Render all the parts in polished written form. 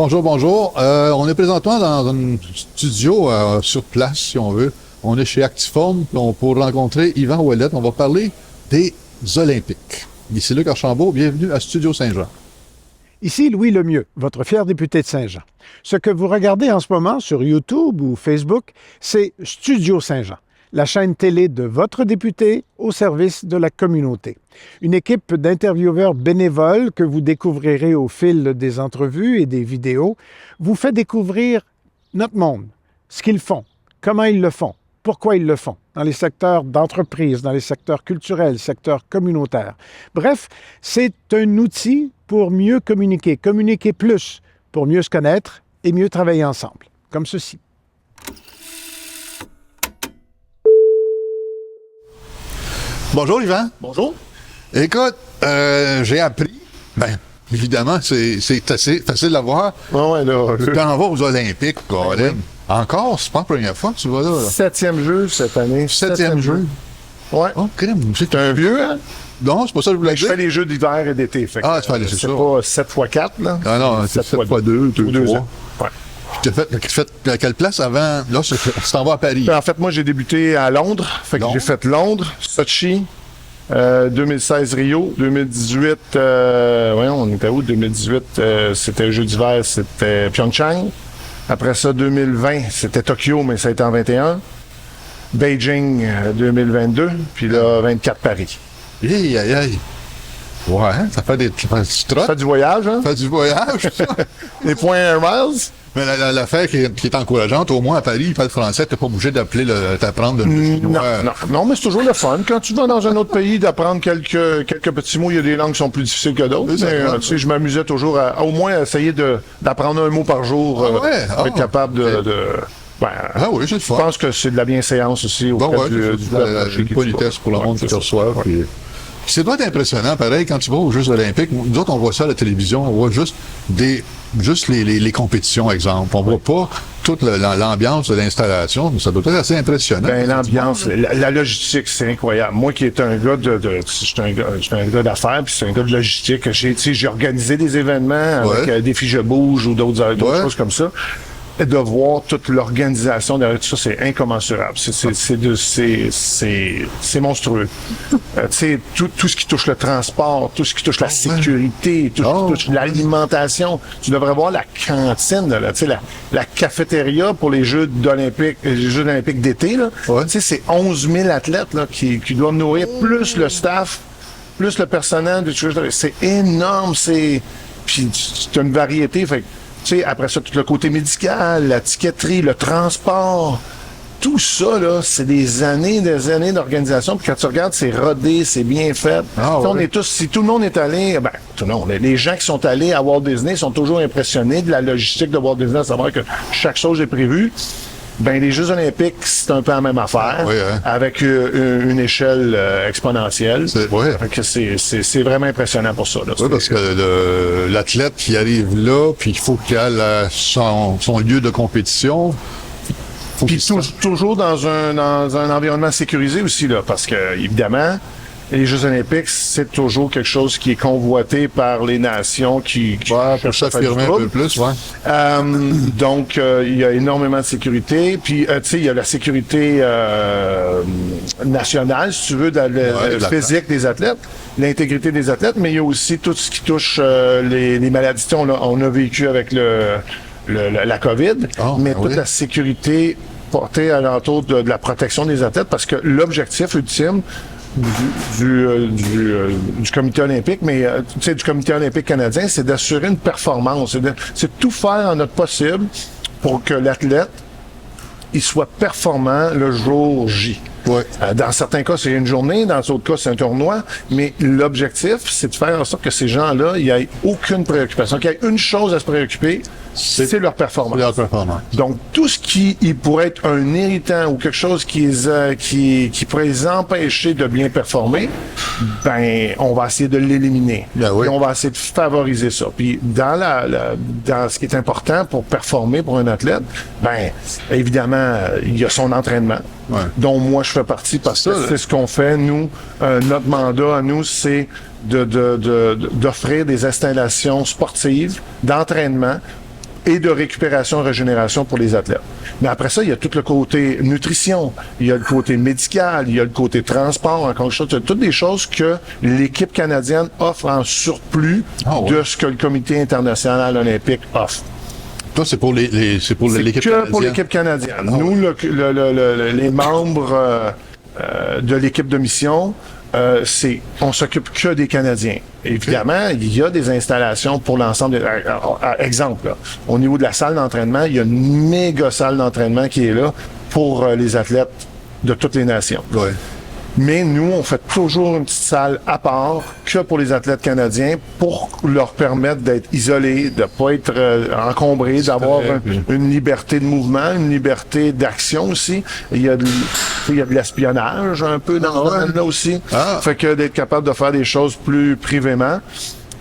Bonjour, bonjour. On est présentement dans un studio sur place, si on veut. On est chez Actiform pour rencontrer Yvan Ouellette. On va parler des Olympiques. Ici Luc Archambault, bienvenue à Studio Saint-Jean. Ici Louis Lemieux, votre fier député de Saint-Jean. Ce que vous regardez en ce moment sur YouTube ou Facebook, c'est Studio Saint-Jean, la chaîne télé de votre député au service de la communauté. Une équipe d'intervieweurs bénévoles que vous découvrirez au fil des entrevues et des vidéos vous fait découvrir notre monde, ce qu'ils font, comment ils le font, pourquoi ils le font, dans les secteurs d'entreprise, dans les secteurs culturels, secteurs communautaires. Bref, c'est un outil pour mieux communiquer plus, pour mieux se connaître et mieux travailler ensemble, comme ceci. Bonjour Yvan. Bonjour. Écoute, j'ai appris, évidemment, c'est assez facile à voir. Ouais, là, Tu t'en vas aux Olympiques, Colin. Oui. Encore, c'est pas la première fois que tu vas là. 7e jeu cette année. Septième jeu. Ouais. Oh, crème, T'es un vieux, hein? Non, c'est pas ça que je voulais Je dire. fais les jeux d'hiver et d'été. Fait Ah, tu fais aller, c'est c'est ça. pas 7x4, là. Ah non, c'est 7 x 2, 2 ans. Ouais. Tu as fait à quelle place avant? Là, tu t'en vas à Paris. En fait, moi, j'ai débuté à Londres. Fait que Londres. j'ai fait Londres, Sochi, 2016 Rio, 2018, on était où? 2018, c'était les jeux d'hiver, c'était Pyeongchang. Après ça, 2020, c'était Tokyo, mais ça a été en 21. Beijing, 2022. Puis là, 24 Paris. Aïe, aïe, aïe. Ouais, ça fait du trot. Ça fait du voyage, hein? Ça fait du voyage, ça. Les points Air Miles. Mais l'affaire qui est encourageante, au moins à Paris, il parle français, t'es pas obligé t'apprendre le chinois. Non, mais c'est toujours le fun. Quand tu vas dans un autre pays, d'apprendre quelques petits mots, il y a des langues qui sont plus difficiles que d'autres. Mais tu sais, je m'amusais toujours à au moins essayer d'apprendre un mot par jour, pour être capable de Ah oui, c'est le je fun. pense que c'est de la bienséance aussi Bon, auprès ouais, du c'est une politesse pour le monde qui te reçoit. Puis c'est doit être impressionnant, pareil, quand tu vas aux Jeux Olympiques. Nous autres, on voit ça à la télévision, on voit juste les compétitions, exemple. On voit pas toute l'ambiance de l'installation. Ça doit être assez impressionnant. Ben, l'ambiance, la logistique, c'est incroyable. Moi qui est un gars j'étais un gars d'affaires, puis c'est un gars de logistique. J'ai organisé des événements avec des fiches bouge ou d'autres choses comme ça. Et de voir toute l'organisation derrière tout ça, c'est incommensurable. C'est monstrueux. Tu sais, tout ce qui touche le transport, tout ce qui touche la sécurité, tout ce qui touche l'alimentation. Tu devrais voir la cantine, là, tu sais, la cafétéria pour les Jeux olympiques d'été, là. Ouais. Tu sais, c'est 11 000 athlètes, là, qui doivent nourrir, plus le staff, plus le personnel. C'est énorme, puis tu as une variété, fait tu sais, après ça, tout le côté médical, la tiquetterie, le transport, tout ça, là, c'est des années d'organisation. Puis quand tu regardes, c'est rodé, c'est bien fait. On est tous, si tout le monde est allé, les gens qui sont allés à Walt Disney sont toujours impressionnés de la logistique de Walt Disney, à savoir que chaque chose est prévue. Ben, les Jeux Olympiques, c'est un peu la même affaire, avec une échelle exponentielle. C'est vraiment impressionnant pour ça. Là. Oui, parce que l'athlète qui arrive là, puis il faut qu'il ait son lieu de compétition. Puis toujours dans un environnement sécurisé aussi, là, parce que, évidemment, les Jeux Olympiques, c'est toujours quelque chose qui est convoité par les nations qui pour s'affirmer un peu plus, donc, il y a énormément de sécurité. Puis, tu sais, il y a la sécurité nationale, si tu veux, le physique des athlètes, l'intégrité des athlètes, mais il y a aussi tout ce qui touche les maladies. On a vécu avec la COVID, mais toute la sécurité portée alentour de la protection des athlètes, parce que l'objectif ultime du comité olympique, mais tu sais, du comité olympique canadien, c'est d'assurer une performance, c'est de tout faire en notre possible pour que l'athlète il soit performant le jour J. Dans certains cas, c'est une journée, dans d'autres cas, c'est un tournoi, mais l'objectif, c'est de faire en sorte que ces gens-là, il n'y ait aucune préoccupation, qu'il y ait une chose à se préoccuper, c'est leur performance. Donc, tout ce qui pourrait être un irritant ou quelque chose qui pourrait les empêcher de bien performer, ben, on va essayer de l'éliminer. Et on va essayer de favoriser ça. Puis, dans ce qui est important pour performer pour un athlète, ben, évidemment, il y a son entraînement, dont moi je fais partie, parce que c'est ce qu'on fait, nous. Notre mandat à nous, c'est d'offrir des installations sportives, d'entraînement, et de récupération, régénération pour les athlètes. Mais après ça, il y a tout le côté nutrition, il y a le côté médical, il y a le côté transport, encore une chose, il y a toutes des choses que l'équipe canadienne offre en surplus de ce que le Comité international olympique offre. Toi, c'est pour l'équipe canadienne. Pour l'équipe canadienne. Nous, les membres de l'équipe de mission, on s'occupe que des Canadiens. Évidemment, il y a des installations pour l'ensemble. Exemple, là, au niveau de la salle d'entraînement, il y a une méga salle d'entraînement qui est là pour les athlètes de toutes les nations. Ouais. Mais nous, on fait toujours une petite salle à part que pour les athlètes canadiens pour leur permettre d'être isolés, de ne pas être encombrés, d'avoir une liberté de mouvement, une liberté d'action aussi. Il y a de l'espionnage un peu dans ce domaine-là aussi. Fait que d'être capable de faire des choses plus privément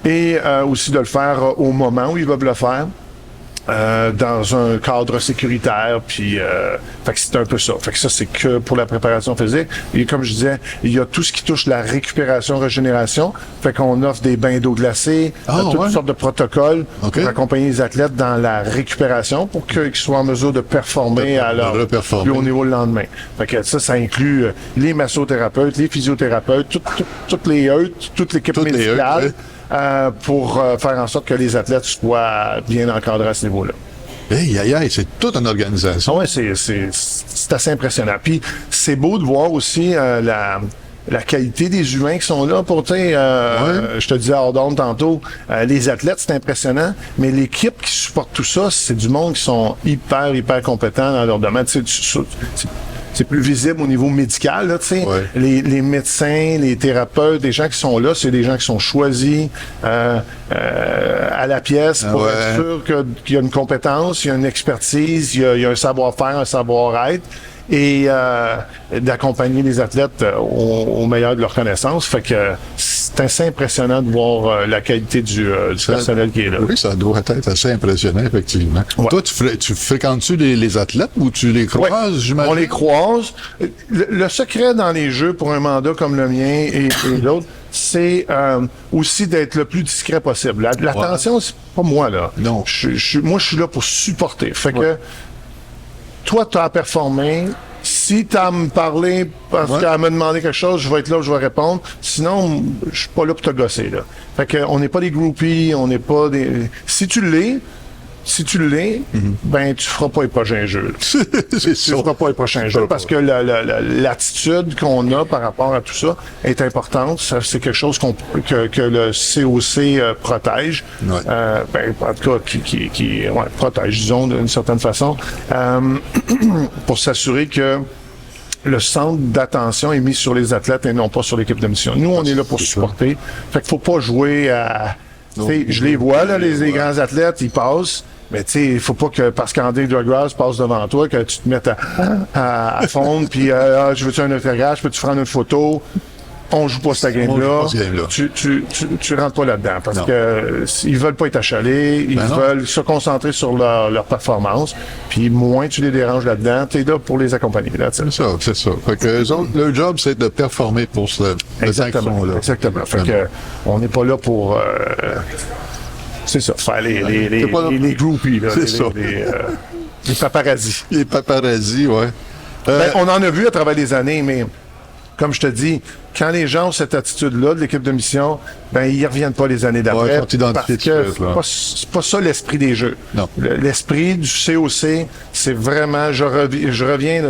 et aussi de le faire au moment où ils veulent le faire. Dans un cadre sécuritaire, puis fait que c'est un peu ça. Fait que ça, c'est que pour la préparation physique. Et comme je disais, il y a tout ce qui touche la récupération, régénération. Fait qu'on offre des bains d'eau glacée, toutes sortes de protocoles pour accompagner les athlètes dans la récupération pour qu'ils soient en mesure de performer à leur plus haut niveau le lendemain. Fait que ça inclut les massothérapeutes, les physiothérapeutes, toutes les EUT, toute l'équipe médicale. Pour faire en sorte que les athlètes soient bien encadrés à ce niveau-là. C'est toute une organisation. Oui, c'est assez impressionnant. Puis c'est beau de voir aussi la qualité des humains qui sont là pour, je te disais hors d'onde tantôt, les athlètes, c'est impressionnant, mais l'équipe qui supporte tout ça, c'est du monde qui sont hyper compétents dans leur domaine. C'est plus visible au niveau médical, là, tu sais. Ouais. Les médecins, les thérapeutes, les gens qui sont là, c'est des gens qui sont choisis à la pièce pour être sûr qu'il y a une compétence, il y a une expertise, il y a un savoir-faire, un savoir-être. Et d'accompagner les athlètes au meilleur de leur connaissance. Fait que c'est assez impressionnant de voir la qualité du personnel qui est là. Oui, ça doit être assez impressionnant, effectivement. Ouais. Toi, tu fréquentes-tu les athlètes ou tu les croises, j'imagine? On les croise. Le secret dans les jeux pour un mandat comme le mien et l'autre, c'est aussi d'être le plus discret possible. L'attention, c'est pas moi, là. Non. Moi, je suis là pour supporter. Fait que toi, tu as performé. Si tu as à me parler parce qu'à me demander quelque chose, je vais être là, je vais répondre. Sinon, je suis pas là pour te gosser, là. Fait que on n'est pas des groupies, on n'est pas des... Si tu l'es, ben tu feras pas les prochains jeux. Tu feras pas les prochains jeux parce que l'attitude qu'on a par rapport à tout ça est importante. C'est quelque chose que le COC protège. Ouais. En tout cas, qui protège, disons, d'une certaine façon, pour s'assurer que le centre d'attention est mis sur les athlètes et non pas sur l'équipe de mission. Nous, on est là pour supporter. Fait qu'il faut pas jouer à... Je les vois, là, les grands athlètes, ils passent. Mais tu sais, il faut pas que, parce qu'André Douglas passe devant toi, que tu te mettes à fondre, puis je veux-tu un autographe, peux-tu prendre une photo? On joue pas cette game-là. Tu rentres pas là-dedans, parce que ils veulent pas être achalés, ils veulent se concentrer sur leur performance, puis moins tu les déranges là-dedans, t'es là pour les accompagner. C'est ça. Fait que eux autres, leur job, c'est de performer pour le temps qu'ils sont là. Exactement. Fait que on n'est pas là pour... c'est ça, faire les groupies, là, les paparazzis. Les paparazzis, ouais. On en a vu à travers les années, mais comme je te dis, quand les gens ont cette attitude-là de l'équipe de mission, ben ils reviennent pas les années d'après. Parce que c'est pas ça l'esprit des jeux. Non. L'esprit du COC, c'est vraiment, je reviens, là,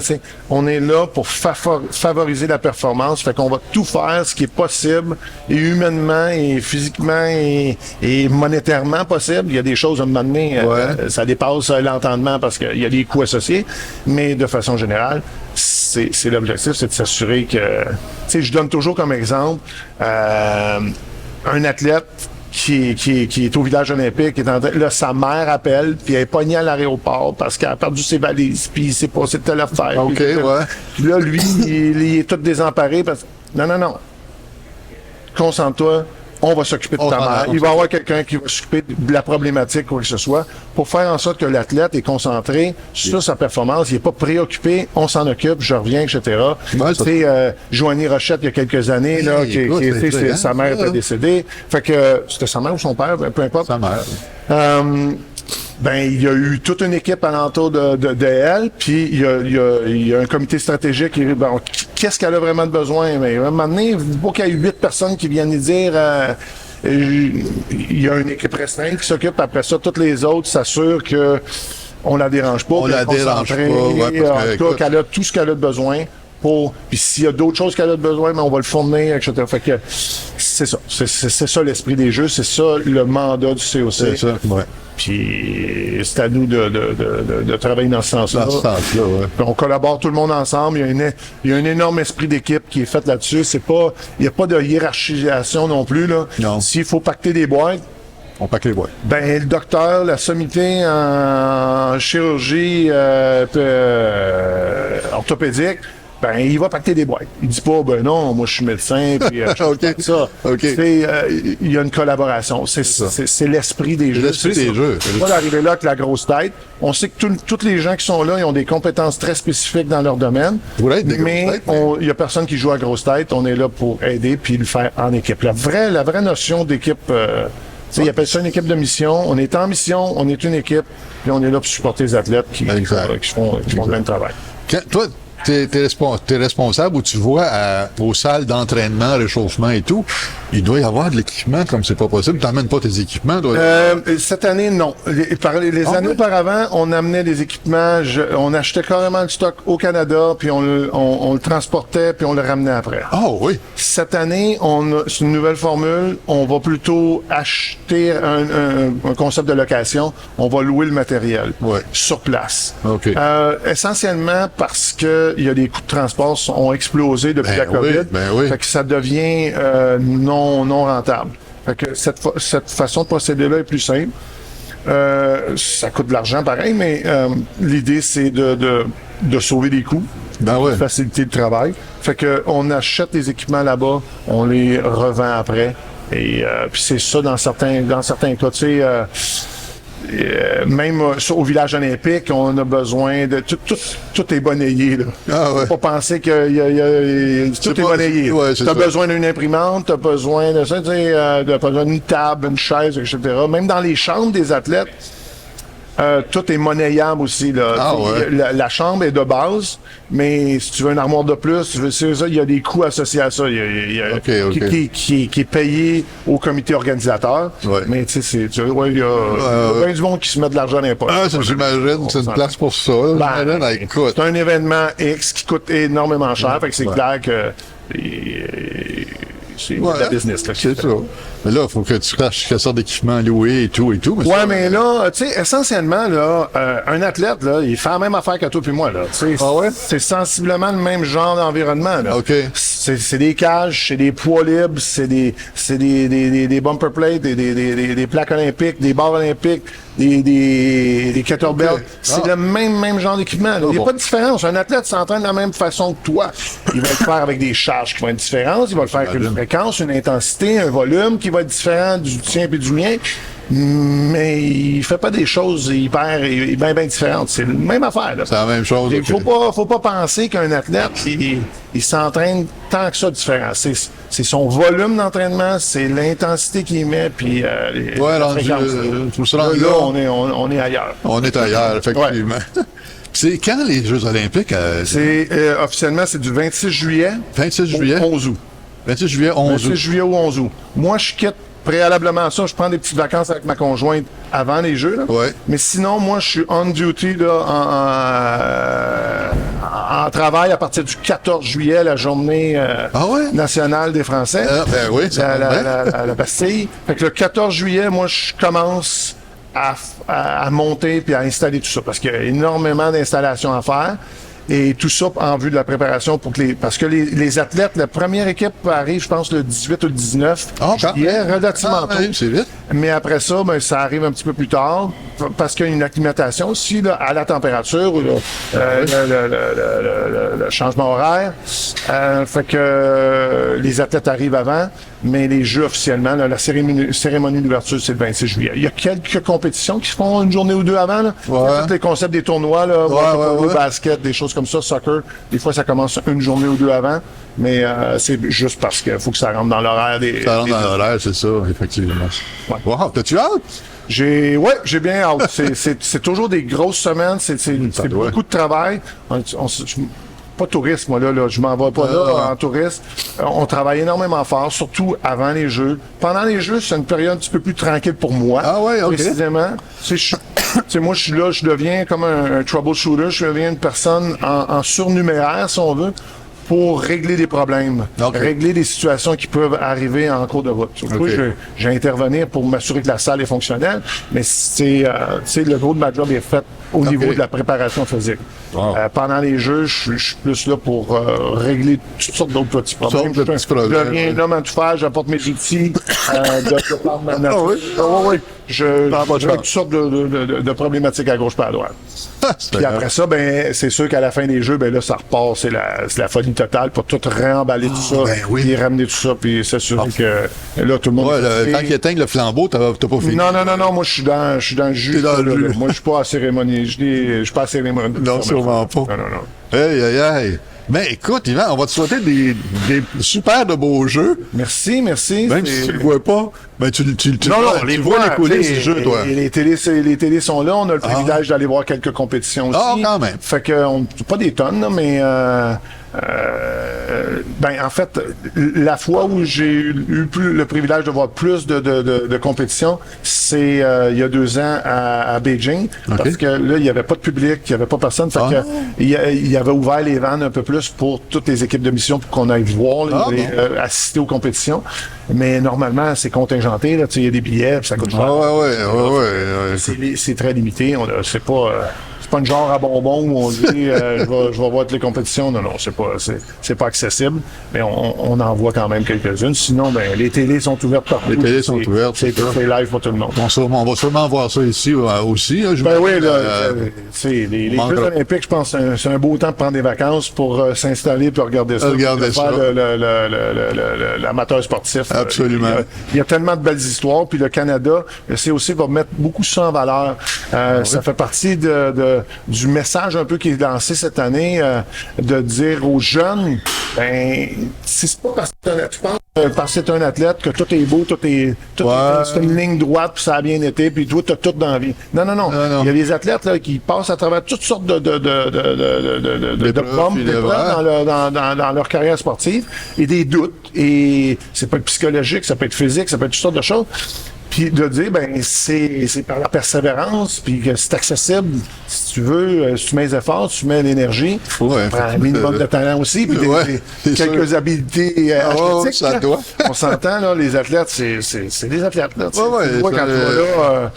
on est là pour favoriser la performance, fait qu'on va tout faire ce qui est possible, et humainement, et physiquement, et monétairement possible. Il y a des choses à un moment donné, ça dépasse l'entendement parce qu'il y a des coûts associés, mais de façon générale, c'est l'objectif, c'est de s'assurer que... Tu sais, je donne toujours comme exemple un athlète qui est au village olympique, qui est en train, là, sa mère appelle, puis elle est pognée à l'aéroport parce qu'elle a perdu ses valises, puis il s'est passé de telle affaire. Puis là, lui, il est tout désemparé parce que... Non. Concentre-toi. On va s'occuper de ta mère. Il va y avoir quelqu'un qui va s'occuper de la problématique, quoi que ce soit, pour faire en sorte que l'athlète est concentré sur sa performance. Il n'est pas préoccupé. On s'en occupe, je reviens, etc. C'est Joanie Rochette, il y a quelques années, là, sa mère était décédée. Fait que c'était sa mère ou son père, peu importe. Sa mère. Ben, il y a eu toute une équipe alentour de elle, puis il y a un comité stratégique qui dit, bon, qu'est-ce qu'elle a vraiment de besoin? Mais à un moment donné, il faut qu'il y ait 8 personnes qui viennent lui dire, il y a une équipe restreinte qui s'occupe, après ça, toutes les autres s'assurent que on la dérange pas. On la dérange pas, ouais, parce que, en tout cas, qu'elle a tout ce qu'elle a de besoin pour, puis s'il y a d'autres choses qu'elle a de besoin, ben on va le fournir, etc. Fait que c'est ça. C'est ça l'esprit des jeux, c'est ça le mandat du COC. C'est ça, ouais. Puis c'est à nous de travailler dans ce sens-là. Dans ce sens-là, ouais. Puis on collabore tout le monde ensemble. Il y a un énorme esprit d'équipe qui est fait là-dessus. Il n'y a pas de hiérarchisation non plus, là. Non. S'il faut pacter des boîtes, On pack les boîtes. ben le docteur, la sommité en chirurgie orthopédique, ben il va pacter des boîtes. Il dit pas, ben non, moi je suis médecin, puis je OK. fais ça. OK. Il y a une collaboration. C'est l'esprit des jeux. l'esprit C'est des ça. jeux. Pas d'arriver là avec la grosse tête. On sait que tous les gens qui sont là, ils ont des compétences très spécifiques dans leur domaine. Vous voulez être des grosses Mais têtes, il y a personne qui joue à grosse tête. On est là pour aider puis le faire en équipe. La vraie notion d'équipe, ils appellent ça une équipe de mission. On est en mission, on est une équipe, puis on est là pour supporter les athlètes qui font le même travail. Toi, t'es responsable où tu vois aux salles d'entraînement, réchauffement et tout, il doit y avoir de l'équipement comme c'est pas possible. T'emmènes pas tes équipements, toi? Cette année, non. Les années auparavant, on amenait des équipements, on achetait carrément le stock au Canada, puis on le transportait, puis on le ramenait après. Oh oui. Cette année, c'est une nouvelle formule. On va plutôt acheter un concept de location. On va louer le matériel sur place. OK. Essentiellement parce que il y a des coûts de transport qui ont explosé depuis la COVID. Fait que ça devient non rentable. Fait que cette façon de procéder-là est plus simple. Ça coûte de l'argent pareil, mais l'idée c'est de sauver des coûts, de faciliter le travail. Fait que on achète des équipements là-bas, on les revend après. Et puis c'est ça dans certains cas. Tu sais, même au village olympique, on a besoin de tout est monnayé là. Ah ouais. Faut pas penser que tout est monnayé. Ouais, t'as besoin d'une imprimante, t'as besoin de ça, t'as besoin d'une table, une chaise, etc. Même dans les chambres des athlètes, tout est monnayable aussi là. Ah ouais. La chambre est de base, mais si tu veux une armoire de plus, c'est ça, il y a des coûts associés à ça. Il y a qui est payé au comité organisateur. Ouais. Mais tu sais, il y a bien du monde qui se met de l'argent dans les poches. Ah, ça, j'imagine, c'est une place pour ça. C'est un événement X qui coûte énormément cher, fait que c'est clair que c'est de la business. Là, c'est ça. Mais là, il faut que tu saches quelle sorte d'équipement louer et tout. Mais mais là, tu sais, essentiellement, là, un athlète, là, il fait la même affaire que toi puis moi, là. C'est sensiblement le même genre d'environnement, là. OK. C'est des cages, c'est des poids libres, c'est des bumper plates, des plaques olympiques, des barres olympiques, des kettlebells. C'est le même genre d'équipement. Il n'y a pas de différence. Un athlète s'entraîne de la même façon que toi. Il va le faire avec des charges qui vont être différentes. Il va le faire avec une fréquence, une intensité, un volume qui va être différent du tien et du mien. Mais il fait pas des choses hyper bien différentes. C'est la même affaire. Là. C'est la même chose. Il faut pas penser qu'un athlète, il s'entraîne tant que ça différent. C'est son volume d'entraînement, c'est l'intensité qu'il met, puis la fréquence. Là, on est ailleurs. On est ailleurs, effectivement. C'est quand les Jeux olympiques? Officiellement, c'est du 26 juillet 11 août. 26 juillet, 11 août. 26 juillet ou 11 août. Moi, je quitte préalablement à ça, je prends des petites vacances avec ma conjointe avant les Jeux. Là. Ouais. Mais sinon, moi, je suis on duty là, en travail à partir du 14 juillet, la journée nationale des Français. Ben oui, la Bastille. Fait que le 14 juillet, moi, je commence à monter puis à installer tout ça parce qu'il y a énormément d'installations à faire. Et tout ça en vue de la préparation parce que les athlètes, la première équipe arrive, je pense, le 18 ou le 19 juillet, relativement tôt. C'est vite. Mais après ça, ça arrive un petit peu plus tard parce qu'il y a une acclimatation aussi là, à la température ou le changement horaire. Fait que les athlètes arrivent avant, mais les Jeux officiellement, là, la cérémonie d'ouverture, c'est le 26 juillet. Il y a quelques compétitions qui se font une journée ou deux avant. Là. Tous les concepts des tournois, là, basket, des choses comme ça, soccer, des fois ça commence une journée ou deux avant, mais c'est juste parce qu'il faut que ça rentre dans l'horaire des... Ça rentre dans l'horaire, c'est ça, effectivement. Ouais. Wow, t'as-tu hâte? J'ai bien hâte. C'est toujours des grosses semaines, c'est beaucoup de travail. Pas touriste, moi, là, je m'en vais pas là en touriste. On travaille énormément fort, surtout avant les jeux. Pendant les jeux, c'est une période un petit peu plus tranquille pour moi. Ah ouais, OK. Précisément. Moi, je suis là, je deviens comme un troubleshooter, je deviens une personne en surnuméraire, si on veut, pour régler des problèmes, régler des situations qui peuvent arriver en cours de route. Surtout, j'ai intervenir pour m'assurer que la salle est fonctionnelle, mais le gros de ma job est fait au niveau de la préparation physique. Wow. Pendant les jeux, je suis plus là pour régler toutes sortes d'autres petits problèmes. Je deviens un homme à tout faire, j'apporte mes outils de par ma nature. Je règle toutes sortes de problématiques à gauche pas à droite. Puis après ça, ben c'est sûr qu'à la fin des jeux, ben là, ça repart, c'est la folie totale pour tout réemballer tout ça, puis ramener tout ça, puis s'assurer que là, tout le monde... Tant qu'ils éteignent le flambeau, t'as pas fini. Non, moi, je suis dans le jus. Moi, je suis pas à cérémonie. Je suis pas à cérémonie. Non, sûrement pas. Non. Hey. Mais écoute, Yvan, on va te souhaiter des super de beaux jeux. Merci. Même si tu le vois pas, ben tu vois les coulisses du jeu, toi. Les télés sont là. On a le privilège d'aller voir quelques compétitions aussi. Ah, quand même. Fait que, pas des tonnes, là, mais en fait, la fois où j'ai eu le privilège de voir plus de compétitions, c'est il y a 2 ans à Beijing, parce que là, il n'y avait pas de public, il n'y avait pas personne, fait que il avait ouvert les vannes un peu plus pour toutes les équipes de mission pour qu'on aille voir, assister aux compétitions. Mais normalement, c'est contingenté, là, il y a des billets, puis ça coûte cher. C'est très limité, c'est pas une genre à bonbons où on dit je vais voir toutes les compétitions. Non, c'est pas accessible, mais on en voit quand même quelques-unes. Sinon, ben les télés sont ouvertes partout. Les télés sont ouvertes. C'est live pour tout le monde. On va sûrement voir ça ici aussi. Les Jeux olympiques, je pense c'est un beau temps de prendre des vacances pour s'installer et regarder ça. Faire l'amateur sportif. Absolument. Il y a tellement de belles histoires. Puis le Canada, c'est aussi va mettre beaucoup ça en valeur. Ça fait partie du message un peu qui est lancé cette année, de dire aux jeunes, c'est pas parce que c'est un athlète que tout est beau, c'est une ligne droite, puis ça a bien été, puis toi, t'as tout dans la vie. Non. Il y a des athlètes là, qui passent à travers toutes sortes de pommes, dans leur carrière sportive, et des doutes, et c'est pas psychologique, ça peut être physique, ça peut être toutes sortes de choses. Puis de dire, c'est par la persévérance, puis que c'est accessible, si tu veux, si tu mets les efforts, si tu mets l'énergie, un minimum de talent aussi, puis quelques habiletés athlétiques. Ça doit. On s'entend, là, les athlètes, c'est des athlètes, là. Tu vois, quand tu vas là,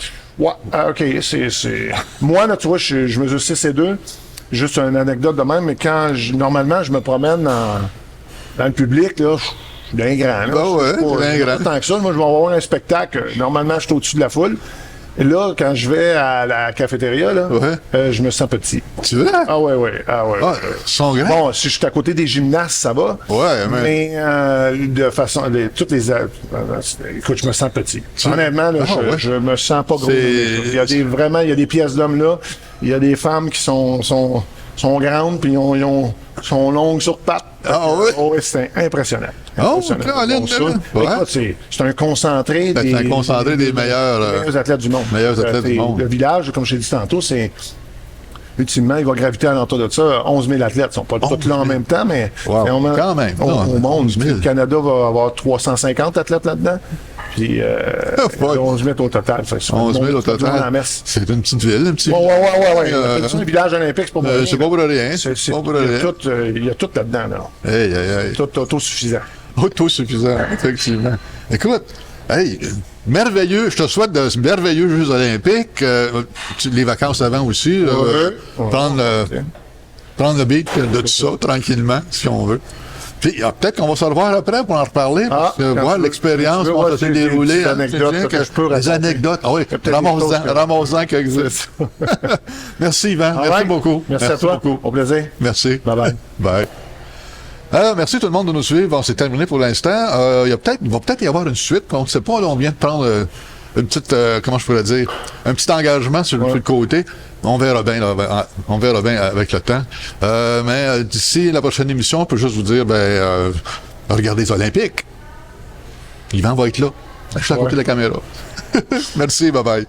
moi, là, tu vois, je mesure 6'2", juste une anecdote de même, mais normalement, je me promène dans le public, là, bien grand, là. Pas tant que ça. Moi, je vais avoir un spectacle. Normalement, je suis au-dessus de la foule. Et là, quand je vais à la cafétéria, là, je me sens petit. Tu veux? Ah ouais. Ils sont grands. Bon, si je suis à côté des gymnastes, ça va. Mais de façon... Écoute, je me sens petit. Honnêtement, là, je me sens pas gros. Il y a des pièces d'hommes là. Il y a des femmes qui sont grandes, puis sont longues sur pattes. C'est impressionnant. C'est un concentré des meilleurs athlètes du monde. Le village, comme je l'ai dit tantôt, c'est... Ultimement, il va graviter à l'entour de ça. 11 000 athlètes. Ils sont pas tous là en même temps, mais quand même. Au monde. Le Canada va avoir 350 athlètes là-dedans. Puis 11 000 au total. 11 000 au total. C'est une petite ville, un petit village. C'est un village olympique, c'est pas pour rien. C'est pas pour rien. Il y a tout là-dedans. Tout autosuffisant. Autosuffisant, effectivement. Écoute, merveilleux. Je te souhaite de merveilleux Jeux olympiques. Les vacances avant aussi. Prendre le beat de tout ça, tranquillement, si on veut. Puis peut-être qu'on va se revoir après pour en reparler, parce que voir l'expérience, comment ça s'est déroulé. Des anecdotes. Ah oui, ramassant qui existent. Merci, Yvan. Merci beaucoup. Merci à toi. Au plaisir. Merci. Bye. Bye. Merci tout le monde de nous suivre. Bon, c'est terminé pour l'instant. Il va peut-être y avoir une suite. On ne sait pas, là, on vient de prendre une petite, comment je pourrais dire, un petit engagement sur le côté. On verra bien, avec le temps. Mais d'ici la prochaine émission, on peut juste vous dire, regardez les Olympiques. Yvan va être là. Je suis à côté de la caméra. Merci, bye bye.